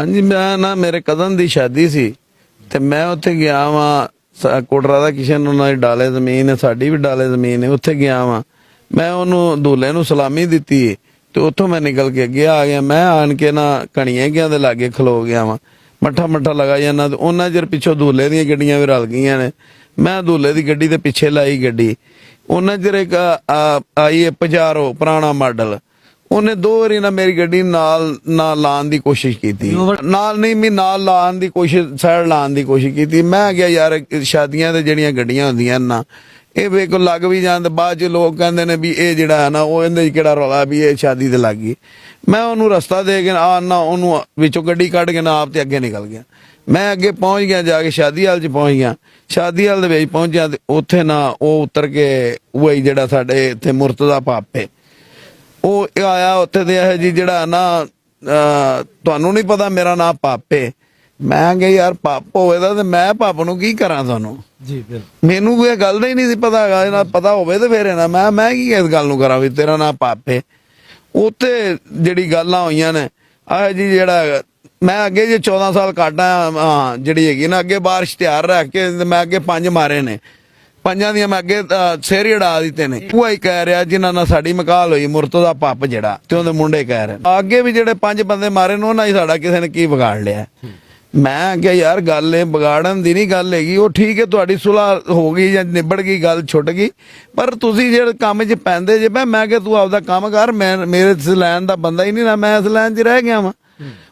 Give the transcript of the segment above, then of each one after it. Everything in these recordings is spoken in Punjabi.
हाँ जी, मैं ना मेरे कजन की शादी सी ते मैं उत्थे गया वा कोटरा दा किशन उन्होंने डाले जमीन है, साड़ी भी डाले जमीन है, उत्थे गया वा मैं उन्होंने दूल्हे नूं सलामी दिती है तो उत्थों मैं निकल के अगे आ गया। मैं आन के ना कणिया गया दे लागे खलो गया वा, मट्ठा मट्ठा लगा जाना ते उन्ना चिर पिछों दूल्हे दी गड्डियां भी रल गईयां ने। मैं दूल्हे दी गड्डी दे पिछे लाई गड्डी, उन्ना चिर एक आई है पजारो पुराना मॉडल, ਉਹਨੇ ਦੋ ਵਾਰੀ ਨਾ ਮੇਰੀ ਗੱਡੀ ਨਾਲ ਲਾਣ ਦੀ ਕੋਸ਼ਿਸ਼ ਕੀਤੀ, ਨਾਲ ਨਹੀਂ ਮੈਂ ਨਾਲ ਲਾਣ ਦੀ ਕੋਸ਼ਿਸ਼ ਸਾਈਡ ਲਾਣ ਦੀ ਕੋਸ਼ਿਸ਼ ਕੀਤੀ। ਮੈਂ ਕਿਹਾ ਯਾਰ ਸ਼ਾਦੀਆਂ ਤੇ ਜਿਹੜੀਆਂ ਗੱਡੀਆਂ ਹੁੰਦੀਆਂ ਨਾ ਇਹ ਵੇਖੋ ਲੱਗ ਵੀ ਜਾਂਦੇ, ਬਾਅਦ ਚ ਲੋਕ ਕਹਿੰਦੇ ਨੇ ਵੀ ਇਹ ਜਿਹੜਾ ਹੈ ਨਾ ਉਹ ਇਹਦੇ ਚ ਕਿਹੜਾ ਰੌਲਾ ਵੀ ਇਹ ਸ਼ਾਦੀ ਤੇ ਲੱਗ ਗਈ। ਮੈਂ ਉਹਨੂੰ ਰਸਤਾ ਦੇ ਕੇ ਆ ਨਾ ਉਹਨੂੰ ਵਿੱਚੋਂ ਗੱਡੀ ਕੱਢ ਕੇ ਨਾ ਆਪ ਤੇ ਅੱਗੇ ਨਿਕਲ ਗਿਆ। ਮੈਂ ਅੱਗੇ ਪਹੁੰਚ ਗਿਆ, ਜਾ ਕੇ ਸ਼ਾਦੀ ਹਾਲ ਚ ਪਹੁੰਚ ਗਿਆ। ਸ਼ਾਦੀ ਹਾਲ ਦੇ ਵਿੱਚ ਪਹੁੰਚਿਆ ਤੇ ਉੱਥੇ ਨਾ ਉਹ ਉਤਰ ਕੇ ਉਹ ਜਿਹੜਾ ਸਾਡੇ ਇੱਥੇ ਮੁਰਤਜ਼ਾ ਪਾਪੇ ਉਹ ਆਇਆ ਉੱਥੇ ਤੇ ਇਹ ਜੀ ਜਿਹੜਾ ਨਾ ਤੁਹਾਨੂੰ ਨਹੀਂ ਪਤਾ ਮੇਰਾ ਨਾਮ ਪਾਪੇ। ਮੈਂ ਕਿਹਾ ਯਾਰ ਪਾਪ ਹੋਵੇ ਤਾਂ ਤੇ ਮੈਂ ਪਾਪ ਨੂੰ ਕੀ ਕਰਾਂ ਤੁਹਾਨੂੰ ਜੀ, ਮੈਨੂੰ ਕੋਈ ਗੱਲ ਦਾ ਹੀ ਨਹੀਂ ਸੀ ਪਤਾ ਹੈਗਾ, ਇਹਨਾਂ ਪਤਾ ਹੋਵੇ ਤੇ ਫੇਰ ਨਾ ਮੈਂ ਕੀ ਇਸ ਗੱਲ ਨੂੰ ਕਰਾਂ ਵੀ ਤੇਰਾ ਨਾਮ ਪਾਪੇ। ਉੱਥੇ ਜਿਹੜੀ ਗੱਲਾਂ ਹੋਈਆਂ ਨੇ ਆਹ ਜੀ ਜਿਹੜਾ ਮੈਂ ਅੱਗੇ ਜੇ 14 ਸਾਲ ਕੱਢਾ ਜਿਹੜੀ ਹੈਗੀ ਨਾ ਅੱਗੇ ਬਾਹਰ ਇਸ਼ਤਿਹਾਰ ਰੱਖ ਕੇ ਮੈਂ ਅੱਗੇ 5 ਮਾਰੇ ਨੇ, ਪੰਜਾਂ ਦੀਆਂ ਮੈਂ ਅੱਗੇ ਸਿਰ ਹੀ ਉਡਾ ਦਿੱਤੇ ਨੇ। ਉਹ ਹੀ ਕਹਿ ਰਿਹਾ ਜਿਨ੍ਹਾਂ ਨਾਲ ਸਾਡੀ ਮਕਾਲ ਹੋਈ ਮੁਰਤਜ਼ਾ ਪੱਪ ਜਿਹੜਾ ਤੇ ਉਹਦੇ ਮੁੰਡੇ ਕਹਿ ਰਹੇ ਅੱਗੇ ਵੀ ਜਿਹੜੇ 5 ਬੰਦੇ ਮਾਰੇ ਨੇ ਉਹਨਾਂ ਹੀ ਸਾਡਾ ਕਿਸੇ ਨੇ ਕੀ ਵਿਗਾੜ ਲਿਆ। ਮੈਂ ਕਿਹਾ ਯਾਰ ਗੱਲ ਇਹ ਵਿਗਾੜਨ ਦੀ ਨਹੀਂ ਗੱਲ ਹੈਗੀ, ਉਹ ਠੀਕ ਹੈ ਤੁਹਾਡੀ ਸੁਲ੍ਹਾ ਹੋ ਗਈ ਜਾਂ ਨਿਬੜ ਗਈ ਗੱਲ ਛੁੱਟ ਗਈ, ਪਰ ਤੁਸੀਂ ਜਿਹੜੇ ਕੰਮ 'ਚ ਪੈਂਦੇ ਜੇ ਮੈਂ ਕਿਹਾ ਤੂੰ ਆਪਦਾ ਕੰਮ ਕਰ, ਮੈਂ ਮੇਰੇ ਇਸ ਲਾਈਨ ਦਾ ਬੰਦਾ ਹੀ ਨਹੀਂ ਨਾ, ਮੈਂ ਇਸ ਲਾਈਨ 'ਚ ਰਹਿ ਗਿਆ ਵਾਂ।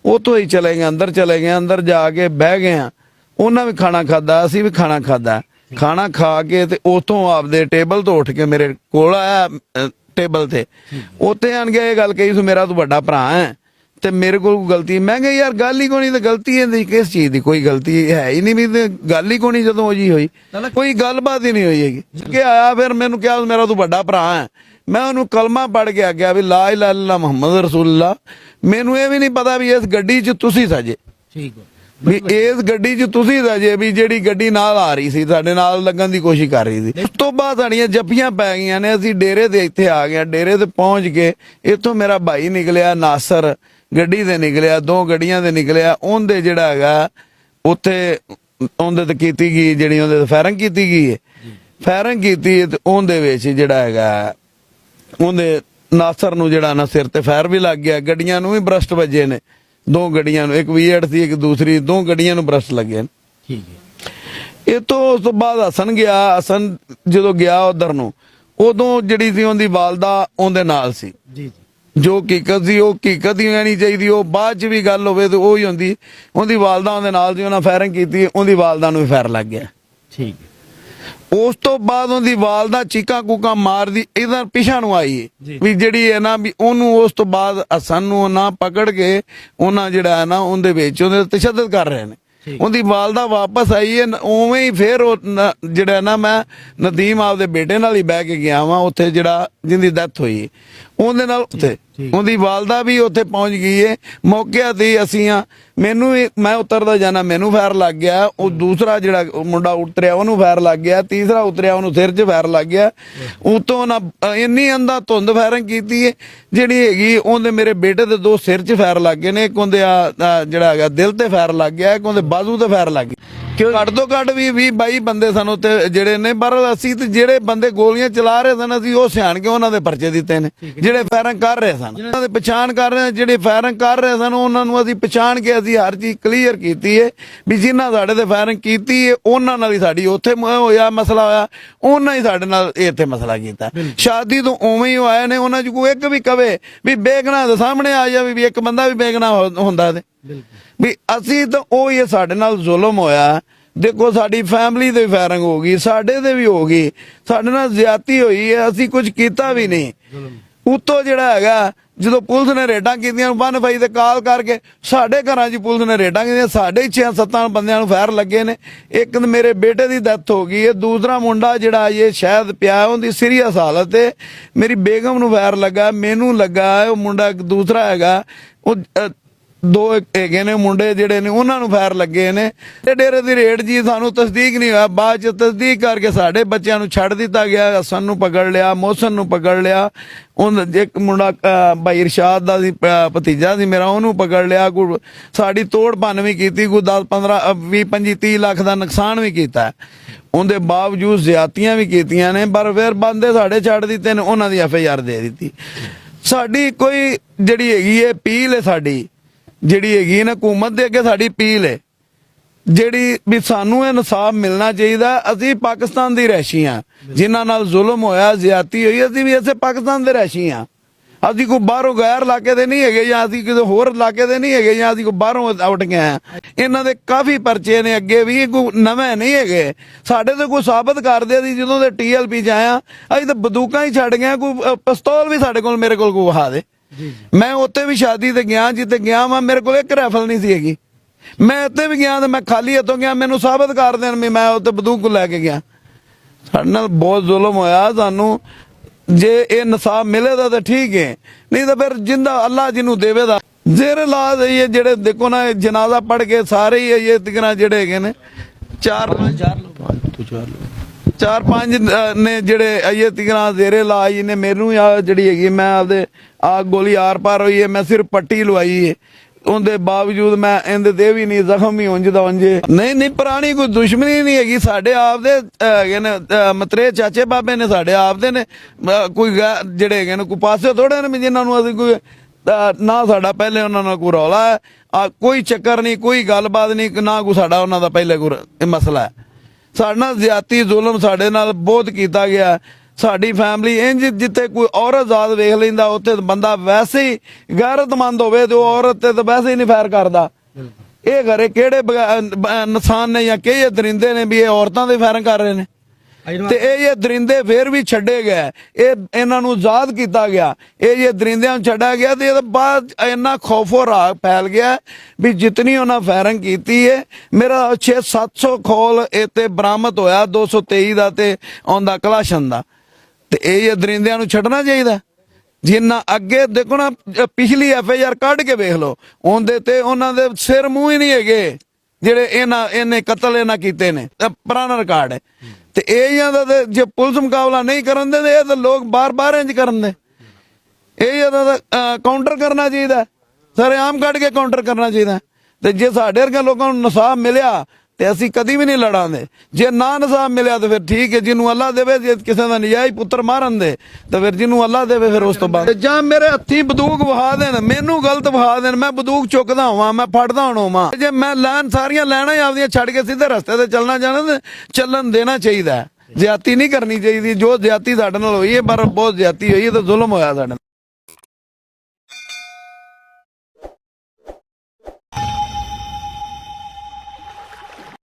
ਉੱਥੋਂ ਹੀ ਚਲੇ ਗਏ ਅੰਦਰ, ਚਲੇ ਗਏ ਅੰਦਰ ਜਾ ਕੇ ਬਹਿ ਗਏ ਆ, ਉਹਨਾਂ ਵੀ ਖਾਣਾ ਖਾਦਾ ਅਸੀਂ ਵੀ ਖਾਣਾ ਖਾਦਾ। ਖਾਣਾ ਖਾ ਕੇ ਤੇ ਉਥੋਂ ਆਪਦੇ ਟੇਬਲ ਤੋਂ ਉੱਠ ਕੇ ਮੇਰੇ ਕੋਲ ਆਇਆ ਟੇਬਲ ਤੇ, ਉੱਥੇ ਆਣ ਕੇ ਇਹ ਗੱਲ ਕਹੀ ਸੋ ਮੇਰਾ ਤੂੰ ਵੱਡਾ ਭਰਾ ਹੈ ਤੇ ਮੇਰੇ ਕੋਲ ਗਲਤੀ। ਮੈਂ ਕਿਹਾ ਯਾਰ ਗੱਲ ਹੀ ਕੋਣੀ ਤੇ ਗਲਤੀ ਇਹਦੀ ਕਿਸ ਚੀਜ਼ ਦੀ, ਕੋਈ ਗਲਤੀ ਹੈ ਹੀ ਨਹੀਂ ਵੀ ਤੇ ਗੱਲ ਹੀ ਕੋਣੀ ਜਦੋਂ ਉਹ ਜੀ ਹੋਈ, ਕੋਈ ਗੱਲਬਾਤ ਹੀ ਨਹੀਂ ਹੋਈ ਹੈਗੀ। ਕਿ ਆਇਆ ਫਿਰ ਮੈਨੂੰ ਕਿਹਾ ਮੇਰਾ ਤੂੰ ਵੱਡਾ ਭਰਾ ਹੈ, ਮੈਂ ਉਹਨੂੰ ਕਲਮਾ ਪੜ੍ਹ ਕੇ ਆਗਿਆ ਵੀ ਲਾ ਇਲਾਹਾ ਇਲੱਲਾਹ ਮੁਹੰਮਦ ਰਸੂਲullah। ਮੈਨੂੰ ਇਹ ਵੀ ਨਹੀਂ ਪਤਾ ਵੀ ਇਸ ਗੱਡੀ 'ਚ ਤੁਸੀਂ ਸਜੇ, ਠੀਕ ਹੈ ਵੀ ਇਸ ਗੱਡੀ 'ਚ ਤੁਸੀਂ ਸਜੇ ਵੀ ਜਿਹੜੀ ਗੱਡੀ ਨਾਲ ਆ ਰਹੀ ਸੀ ਸਾਡੇ ਨਾਲ ਲੱਗਣ ਦੀ ਕੋਸ਼ਿਸ਼ ਕਰ ਰਹੀ ਸੀ। ਉਸ ਤੋਂ ਬਾਅਦ ਸਾਡੀਆਂ ਜੱਫੀਆਂ ਪੈ ਗਈਆਂ ਨੇ, ਅਸੀਂ ਡੇਰੇ ਦੇ ਇੱਥੇ ਆ ਗਏ। ਡੇਰੇ ਤੇ ਪਹੁੰਚ ਕੇ ਇੱਥੋਂ ਮੇਰਾ ਭਾਈ ਨਿਕਲਿਆ ਨਾਸਰ, ਗੱਡੀ ਤੇ ਨਿਕਲਿਆ, 2 ਗੱਡੀਆਂ ਤੇ ਨਿਕਲਿਆ। ਉਹਦੇ ਜਿਹੜਾ ਹੈਗਾ ਉੱਥੇ ਉਹਦੇ ਤੇ ਕੀਤੀ ਗਈ ਜਿਹੜੀ ਉਹਦੇ ਤੇ ਫਾਇਰਿੰਗ ਕੀਤੀ ਗਈ ਹੈ, ਫਾਇਰਿੰਗ ਕੀਤੀ ਤੇ ਉਹਦੇ ਵਿੱਚ ਜਿਹੜਾ ਹੈਗਾ ਉਹਦੇ ਨਾਸਰ ਨੂੰ ਜਿਹੜਾ ਨਾ ਸਿਰ ਤੇ ਫਾਇਰ ਵੀ ਲੱਗ ਗਿਆ। ਗੱਡੀਆਂ ਨੂੰ ਵੀ ਬਰਸਟ ਵੱਜੇ ਨੇ, 2 ਗੱਡੀਆਂ ਨੂੰ, ਇੱਕ V8 ਸੀ ਇੱਕ ਦੂਸਰੀ, 2 ਗੱਡੀਆਂ ਨੂੰ ਬਰਸਟ ਲੱਗੇ ਨੇ। ਠੀਕ ਹੈ। ਇਹ ਤੋਂ ਉਸ ਤੋਂ ਬਾਅਦ ਹਸਨ ਗਿਆ। ਹਸਨ ਜਦੋਂ ਗਿਆ ਉਧਰ ਨੂੰ ਉਦੋਂ ਜਿਹੜੀ ਸੀ ਉਹਦੀ ਵਾਲਦਾ ਉਹਦੇ ਨਾਲ ਸੀ। ਜੀ ਜੋ ਹਕੀਕਤ ਸੀ ਉਹ ਹਕੀਕਤ ਹੀ ਰਹਿਣੀ ਚਾਹੀਦੀ, ਉਹ ਬਾਅਦ ਚ ਵੀ ਗੱਲ ਹੋਵੇ ਤੇ ਉਹ ਹੀ ਹੁੰਦੀ। ਉਹਦੀ ਵਾਲਦਾ ਉਹਦੇ ਨਾਲ ਸੀ, ਉਹਨਾਂ ਫਾਇਰਿੰਗ ਕੀਤੀ, ਉਹਦੀ ਵਾਲਦਾ ਨੂੰ ਵੀ ਫਾਇਰ ਲੱਗ ਗਿਆ। ਠੀਕ ਹੈ। ਉਸ ਤੋਂ ਬਾਅਦ ਉਹਦੀ ਵਾਲਦਾ ਚੀਕਾਂ ਕੂਕਾਂ ਮਾਰਦੀ ਇਹਦਾ ਪਿਛਾ ਨੂੰ ਆਈ ਵੀ ਜਿਹੜੀ ਹੈ ਨਾ ਵੀ ਉਹਨੂੰ ਉਸ ਤੋਂ ਬਾਅਦ ਹਸਨ ਨੂੰ ਨਾ ਪਕੜ ਕੇ ਉਹਨਾਂ ਜਿਹੜਾ ਹੈ ਨਾ ਉਹਦੇ ਵਿੱਚ ਉਹਦੇ ਤਸ਼ੱਦਦ ਕਰ ਰਹੇ ਨੇ। ਉਹਦੀ ਵਾਲਦਾ ਵਾਪਸ ਆਈ ਹੈ, ਉਵੇਂ ਹੀ ਫੇਰ ਉਹ ਜਿਹੜਾ ਨਾ ਮੈਂ ਨਦੀਮ ਆਪਦੇ ਬੇਟੇ ਨਾਲ ਹੀ ਬਹਿ ਕੇ ਗਿਆ ਵਾਂ ਉੱਥੇ ਜਿਹੜਾ ਜਿਹਦੀ ਡੈਥ ਹੋਈ ਉਹਦੇ ਨਾਲ ਉੱਥੇ ਉਹਦੀ ਵਾਲਦਾ ਵੀ ਉੱਥੇ ਪਹੁੰਚ ਗਈ ਹੈ। ਮੌਕੇ ਤੇ ਅਸੀਂ ਆ ਮੈਨੂੰ ਮੈਂ ਉਤਰਦਾ ਜਾਣਾ ਮੈਨੂੰ ਫਾਇਰ ਲੱਗ ਗਿਆ, ਉਹ ਦੂਸਰਾ ਜਿਹੜਾ ਮੁੰਡਾ ਉਤਰਿਆ ਉਹਨੂੰ ਫਾਇਰ ਲੱਗ ਗਿਆ, ਤੀਸਰਾ ਉਤਰਿਆ ਉਹਨੂੰ ਸਿਰ 'ਚ ਫਾਇਰ ਲੱਗ ਗਿਆ। ਉਤੋਂ ਨਾ ਇੰਨੀ ਅੰਦਾ ਧੁੰਦ ਫਾਇਰਿੰਗ ਕੀਤੀ ਹੈ ਜਿਹੜੀ ਹੈਗੀ ਉਹਦੇ ਮੇਰੇ ਬੇਟੇ ਦੇ 2 ਸਿਰ 'ਚ ਫਾਇਰ ਲੱਗ ਗਏ ਨੇ, ਇੱਕ ਉਹਦੇ ਜਿਹੜਾ ਹੈਗਾ ਦਿਲ ਤੇ ਫਾਇਰ ਲੱਗ ਗਿਆ, ਇੱਕ ਉਹਦੇ ਬਾਜ਼ੂ ਤੇ ਫਾਇਰ ਲੱਗ ਗਿਆ। ਘੱਟ ਤੋਂ ਘੱਟ ਵੀ 20-22 ਬੰਦੇ ਸਾਨੂੰ ਉੱਤੇ ਜਿਹੜੇ ਨੇ, ਪਰ ਅਸੀਂ ਤੇ ਜਿਹੜੇ ਬੰਦੇ ਗੋਲੀਆਂ ਚਲਾ ਰਹੇ ਸਨ ਅਸੀਂ ਉਹ ਸਿਆਣ ਕੇ ਉਹਨਾਂ ਦੇ ਪਰਚੇ ਦਿੱਤੇ ਨੇ। ਜਿਹੜੇ ਫਾਇਰਿੰਗ ਕਰ ਰਹੇ ਸਨ ਉਹਨਾਂ ਦੀ ਪਛਾਣ ਕਰ ਰਹੇ, ਜਿਹੜੇ ਫਾਇਰਿੰਗ ਕਰ ਰਹੇ ਸਨ ਉਹਨਾਂ ਨੂੰ ਅਸੀਂ ਪਛਾਣ ਕੇ ਅਸੀਂ ਹਰ ਚੀਜ਼ ਕਲੀਅਰ ਕੀਤੀ ਹੈ ਵੀ ਜਿਨ੍ਹਾਂ ਸਾਡੇ ਤੇ ਫਾਇਰਿੰਗ ਕੀਤੀ ਹੈ ਉਹਨਾਂ ਨਾਲ ਹੀ ਸਾਡੀ ਉੱਥੇ ਹੋਇਆ ਮਸਲਾ ਹੋਇਆ, ਉਹਨਾਂ ਹੀ ਸਾਡੇ ਨਾਲ ਇੱਥੇ ਮਸਲਾ ਕੀਤਾ। ਸ਼ਾਦੀ ਤੋਂ ਉਵੇਂ ਹੀ ਆਏ ਨੇ, ਉਹਨਾਂ 'ਚ ਕੋਈ ਇੱਕ ਵੀ ਕਵੇ ਵੀ ਬੇਗਨਾਹ ਦੇ ਸਾਹਮਣੇ ਆ ਜਾਵੇ ਵੀ ਇੱਕ ਬੰਦਾ ਵੀ ਬੇਗਨਾਹ ਹੁੰਦਾ ਤੇ ਵੀ ਅਸੀਂ ਤਾਂ ਉਹ ਹੀ ਸਾਡੇ ਨਾਲ ਜ਼ੁਲਮ ਹੋਇਆ। ਦੇਖੋ ਸਾਡੀ ਫੈਮਿਲੀ ਤੇ ਫਾਇਰਿੰਗ ਹੋ ਗਈ, ਸਾਡੇ ਤੇ ਵੀ ਹੋ ਗਈ, ਸਾਡੇ ਨਾਲ ਜ਼ਿਆਦਤੀ ਹੋਈ ਹੈ, ਅਸੀਂ ਕੁਝ ਕੀਤਾ ਵੀ ਨਹੀਂ। ਉੱਤੋਂ ਜਿਹੜਾ ਹੈਗਾ ਜਦੋਂ ਪੁਲਿਸ ਨੇ ਰੇਡਾਂ ਕੀਤੀਆਂ 1 ਤੇ ਕਾਲ ਕਰਕੇ ਸਾਡੇ ਘਰਾਂ 'ਚ ਪੁਲਿਸ ਨੇ ਰੇਡਾਂ ਕੀਤੀਆਂ, ਸਾਡੇ 6-7 ਬੰਦਿਆਂ ਨੂੰ ਫਾਇਰ ਲੱਗੇ ਨੇ। ਇੱਕ ਮੇਰੇ ਬੇਟੇ ਦੀ ਡੈਥ ਹੋ ਗਈ ਹੈ, ਦੂਸਰਾ ਮੁੰਡਾ ਜਿਹੜਾ ਇਹ ਸ਼ਾਇਦ ਪਿਆ ਉਹਦੀ ਸੀਰੀਅਸ ਹਾਲਤ ਹੈ। ਮੇਰੀ ਬੇਗਮ ਨੂੰ ਫਾਇਰ ਲੱਗਾ, ਮੈਨੂੰ ਲੱਗਾ, ਉਹ ਮੁੰਡਾ ਦੂਸਰਾ ਹੈਗਾ ਉਹ ਹੈਗੇ ਨੇ ਮੁੰਡੇ ਜਿਹੜੇ ਨੇ ਉਹਨਾਂ ਨੂੰ ਫਾਇਰ ਲੱਗੇ ਨੇ ਤੇ ਡੇਰੇ ਦੀ ਰੇਡ ਜੀ ਸਾਨੂੰ ਤਸਦੀਕ ਨਹੀਂ ਹੋਇਆ। ਬਾਅਦ ਚ ਤਸਦੀਕ ਕਰਕੇ ਸਾਡੇ ਬੱਚਿਆਂ ਨੂੰ ਛੱਡ ਦਿੱਤਾ ਗਿਆ। ਹਸਨ ਨੂੰ ਪਕੜ ਲਿਆ, ਮੋਹਸਨ ਨੂੰ ਪਕੜ ਲਿਆ, ਇੱਕ ਮੁੰਡਾ ਭਾਈ ਇਰਸ਼ਾਦ ਦਾ ਸੀ, ਭਤੀਜਾ ਸੀ ਮੇਰਾ, ਉਹਨੂੰ ਪਕੜ ਲਿਆ। ਸਾਡੀ ਤੋੜ ਭੰਨ ਵੀ ਕੀਤੀ, ਕੋਈ 10 15 20 25 30 ਲੱਖ ਦਾ ਨੁਕਸਾਨ ਵੀ ਕੀਤਾ। ਉਹਦੇ ਬਾਵਜੂਦ ਜ਼ਿਆਦਤੀਆਂ ਵੀ ਕੀਤੀਆਂ ਨੇ, ਪਰ ਫਿਰ ਬੰਦੇ ਸਾਡੇ ਛੱਡ ਦਿੱਤੇ ਨੇ, ਉਹਨਾਂ ਦੀ FIR ਦੇ ਦਿੱਤੀ। ਸਾਡੀ ਕੋਈ ਜਿਹੜੀ ਹੈਗੀ ਹੈ ਅਪੀਲ ਹੈ, ਸਾਡੀ ਜਿਹੜੀ ਹੈਗੀ ਨਾ ਹਕੂਮਤ ਦੇ ਅੱਗੇ ਸਾਡੀ ਅਪੀਲ ਹੈ ਜਿਹੜੀ ਵੀ ਸਾਨੂੰ ਇਨਸਾਫ ਮਿਲਣਾ ਚਾਹੀਦਾ। ਅਸੀਂ ਪਾਕਿਸਤਾਨ ਦੀ ਰਹਿਸ਼ੀ ਹਾਂ, ਜਿਨ੍ਹਾਂ ਨਾਲ ਜ਼ੁਲਮ ਹੋਇਆ, ਜ਼ਿਆਦਤੀ ਹੋਈ, ਅਸੀਂ ਵੀ ਇਸੇ ਪਾਕਿਸਤਾਨ ਦੇ ਰਹਿਸ਼ੀ ਹਾਂ। ਅਸੀਂ ਕੋਈ ਬਾਹਰੋਂ ਗੈਰ ਇਲਾਕੇ ਦੇ ਨਹੀਂ ਹੈਗੇ, ਜਾਂ ਅਸੀਂ ਕਿਸੇ ਹੋਰ ਇਲਾਕੇ ਦੇ ਨਹੀਂ ਹੈਗੇ, ਜਾਂ ਅਸੀਂ ਕੋਈ ਬਾਹਰੋਂ ਉੱਠ ਕੇ ਆਏ। ਇਹਨਾਂ ਦੇ ਕਾਫੀ ਪਰਚੇ ਨੇ ਅੱਗੇ ਵੀ, ਕੋਈ ਨਵੇਂ ਨਹੀਂ ਹੈਗੇ। ਸਾਡੇ ਤੇ ਕੋਈ ਸਾਬਤ ਕਰਦੇ ਸੀ ਜਦੋਂ ਦੇ TLP ਚ ਆਇਆ, ਅਸੀਂ ਤਾਂ ਬੰਦੂਕਾਂ ਹੀ ਛੱਡ ਗਏ। ਕੋਈ ਪਿਸਤੌਲ ਵੀ ਸਾਡੇ ਕੋਲ, ਮੇਰੇ ਕੋਲ ਕੋਈ ਵਹਾ ਦੇ। ਮੈਂ ਉੱਥੇ ਵੀ ਸ਼ਾਦੀ ਤੇ ਗਿਆ, ਜਿੱਥੇ ਗਿਆ ਵਾ ਮੇਰੇ ਕੋਲ ਇੱਕ ਰਾਈਫਲ ਨਹੀਂ ਸੀ ਹੈਗੀ। ਮੈਂ ਉੱਥੇ ਵੀ ਗਿਆ ਤੇ ਮੈਂ ਖਾਲੀ ਹੱਥੋਂ ਗਿਆ, ਮੈਨੂੰ ਸਾਬਤ ਕਰ ਦੇਣ ਵੀ ਮੈਂ ਉੱਥੇ ਬੰਦੂਕ ਲੈ ਕੇ ਗਿਆ। ਸਾਡੇ ਨਾਲ ਬਹੁਤ ਜ਼ੁਲਮ ਹੋਇਆ। ਸਾਨੂੰ ਜੇ ਇਹ ਇਨਸਾਫ ਮਿਲੇਗਾ ਤਾਂ ਠੀਕ ਹੈ, ਨਹੀਂ ਤਾਂ ਫਿਰ ਜਿੰਦਾ ਅੱਲਾ ਜਿਹਨੂੰ ਦੇਵੇਗਾ। ਜ਼ੇਰ ਇਲਾਜ ਇਹ ਜਿਹੜੇ ਦੇਖੋ ਨਾ, ਜਨਾਜ਼ਾ ਪੜ ਕੇ ਸਾਰੇ ਹੀ ਇਹ ਤਕਰਾ ਜਿਹੜੇ ਹੈਗੇ ਨੇ 4-5 ਨੇ ਜਿਹੜੇ ਇਹ ਤਕਰਾ ਜ਼ੇਰੇ ਇਲਾਜ ਨੇ। ਮੈਨੂੰ ਜਿਹੜੀ ਹੈਗੀ ਮੈਂ ਆਪਦੇ ਗੋਲੀ ਆਰ ਪਾਰ ਹੋਈ ਹੈ, ਮੈਂ ਸਿਰਫ ਪੱਟੀ ਲਵਾਈ ਹੈ। ਉਹਦੇ ਬਾਵਜੂਦ ਮੈਂ ਇਹਦੇ ਦੇ ਵੀ ਨਹੀਂ, ਜ਼ਖਮ ਵੀ ਉਂਝ ਦਾ ਉਂਝੇ। ਨਹੀਂ ਪੁਰਾਣੀ ਕੋਈ ਦੁਸ਼ਮਣੀ ਨਹੀਂ ਹੈਗੀ। ਸਾਡੇ ਆਪਦੇ ਹੈਗੇ ਨੇ ਮਤਰੇ ਚਾਚੇ ਬਾਬੇ ਨੇ, ਸਾਡੇ ਆਪਦੇ ਨੇ। ਕੋਈ ਜਿਹੜੇ ਹੈਗੇ ਨੇ ਕੋਈ ਪਾਸੇ ਥੋੜੇ ਨੇ ਜਿਨ੍ਹਾਂ ਨੂੰ ਅਸੀਂ ਕੋਈ ਨਾ ਸਾਡਾ ਪਹਿਲੇ ਉਹਨਾਂ ਨਾਲ ਕੋਈ ਰੌਲਾ ਹੈ, ਕੋਈ ਚੱਕਰ ਨਹੀਂ, ਕੋਈ ਗੱਲਬਾਤ ਨਹੀਂ, ਨਾ ਕੋਈ ਸਾਡਾ ਉਹਨਾਂ ਦਾ ਪਹਿਲੇ ਕੋਈ ਮਸਲਾ ਹੈ। ਸਾਡੇ ਨਾਲ ਜ਼ਿਆਦਤੀ ਜ਼ੁਲਮ ਸਾਡੇ ਨਾਲ ਬਹੁਤ ਕੀਤਾ ਗਿਆ। ਸਾਡੀ ਫੈਮਿਲੀ ਇੰਜ ਜਿੱਥੇ ਕੋਈ ਔਰਤ ਜ਼ਾਤ ਵੇਖ ਲੈਂਦਾ, ਉੱਥੇ ਬੰਦਾ ਵੈਸੇ ਹੀ ਗੈਰਤਮੰਦ ਹੋਵੇ ਤੇ ਉਹ ਔਰਤ ਤੇ ਤਾਂ ਵੈਸੇ ਹੀ ਨਹੀਂ ਫਾਇਰ ਕਰਦਾ। ਇਹ ਘਰੇ ਕਿਹੜੇ ਇਨਸਾਨ ਨੇ ਜਾਂ ਕਿਹੜੇ ਦਰਿੰਦੇ ਨੇ ਵੀ ਇਹ ਔਰਤਾਂ ਦੇ ਫਾਇਰ ਕਰ ਰਹੇ ਨੇ? ਤੇ ਇਹ ਦਰਿੰਦੇ ਫੇਰ ਵੀ ਛੱਡੇ ਗਏ, ਇਹਨਾਂ ਨੂੰ ਆਜ਼ਾਦ ਕੀਤਾ ਗਿਆ। ਇਹ ਦਰਿੰਦਿਆਂ ਨੂੰ ਛੱਡਿਆ ਗਿਆ ਤੇ ਇਹਦੇ ਬਾਅਦ ਇੰਨਾ ਖੌਫੋ ਰਾਗ ਫੈਲ ਗਿਆ ਵੀ ਜਿਤਨੀ ਉਹਨਾਂ ਫਾਇਰਿੰਗ ਕੀਤੀ ਹੈ, ਮੇਰਾ 600-700 ਖੋਲ ਇਹ ਬਰਾਮਦ ਹੋਇਆ, 223 ਦਾ ਤੇ ਆਉਂਦਾ ਕਲਾਸ਼ਨ ਦਾ। ਤੇ ਇਹ ਦਰਿੰਦਿਆਂ ਨੂੰ ਛੱਡਣਾ ਚਾਹੀਦਾ। ਜਿੰਨਾ ਅੱਗੇ ਦੇਖੋ ਨਾ, ਪਿਛਲੀ FIR ਕੱਢ ਕੇ ਵੇਖ ਲਓ, ਉਹਦੇ ਤੇ ਉਹਨਾਂ ਦੇ ਸਿਰ ਮੂੰਹ ਹੀ ਨਹੀਂ ਹੈਗੇ ਜਿਹੜੇ ਇਹਨੇ ਕਤਲ ਇਹਨਾਂ ਕੀਤੇ ਨੇ। ਪੁਰਾਣਾ ਰਿਕਾਰਡ ਹੈ। ਤੇ ਇਹ ਦਾ ਜੇ ਪੁਲਿਸ ਮੁਕਾਬਲਾ ਨਹੀਂ ਕਰਨ ਦੇ, ਇਹ ਤਾਂ ਲੋਕ ਬਾਰ-ਬਾਰ ਇੰਜ ਕਰਨ ਦੇ। ਇਹ ਦਾ ਕਾਊਂਟਰ ਕਰਨਾ ਚਾਹੀਦਾ, ਸਾਰੇ ਆਮ ਕੱਢ ਕੇ ਕਾਊਂਟਰ ਕਰਨਾ ਚਾਹੀਦਾ। ਤੇ ਜੇ ਸਾਡੇ ਵਰਗੇ ਲੋਕਾਂ ਨੂੰ ਇਨਸਾਫ ਮਿਲਿਆ ਤੇ ਅਸੀਂ ਕਦੀ ਵੀ ਨਹੀਂ ਲੜਾਂਦੇ। ਜੇ ਨਾ ਇਨਸਾਫ ਮਿਲਿਆ ਤਾਂ ਫਿਰ ਠੀਕ ਹੈ, ਜਿਹਨੂੰ ਅੱਲਾ ਦੇਵੇ। ਜੇ ਕਿਸੇ ਦਾ ਨਜਾਇਜ਼ ਪੁੱਤਰ ਮਾਰਨ ਦੇ ਤਾਂ ਫਿਰ ਜਿਹਨੂੰ ਅੱਲਾ ਦੇਵੇ, ਫਿਰ ਉਸ ਤੋਂ ਬਾਅਦ ਜਾਂ ਮੇਰੇ ਹੱਥੀ ਬੰਦੂਕ ਵਹਾ ਦੇਣ, ਮੈਨੂੰ ਗਲਤ ਵਹਾ ਦੇਣ, ਮੈਂ ਬੰਦੂਕ ਚੁੱਕਦਾ ਹੋਵਾਂ, ਮੈਂ ਫੜਦਾ ਹੋਵਾਂ। ਜੇ ਮੈਂ ਸਾਰੀਆਂ ਲੈਣਾ ਹੀ ਆਪਦੀਆਂ ਛੱਡ ਕੇ ਸਿੱਧੇ ਰਸਤੇ ਤੇ ਚੱਲਣਾ ਜਾਣਾ ਤੇ ਚੱਲਣ ਦੇਣਾ ਚਾਹੀਦਾ। ਜ਼ਿਆਦਤੀ ਨਹੀਂ ਕਰਨੀ ਚਾਹੀਦੀ। ਜੋ ਜ਼ਿਆਦਤੀ ਸਾਡੇ ਨਾਲ ਹੋਈ ਹੈ, ਪਰ ਬਹੁਤ ਜ਼ਿਆਦਤੀ ਹੋਈ ਹੈ ਤੇ ਜ਼ੁਲਮ ਹੋਇਆ ਸਾਡੇ ਨਾਲ।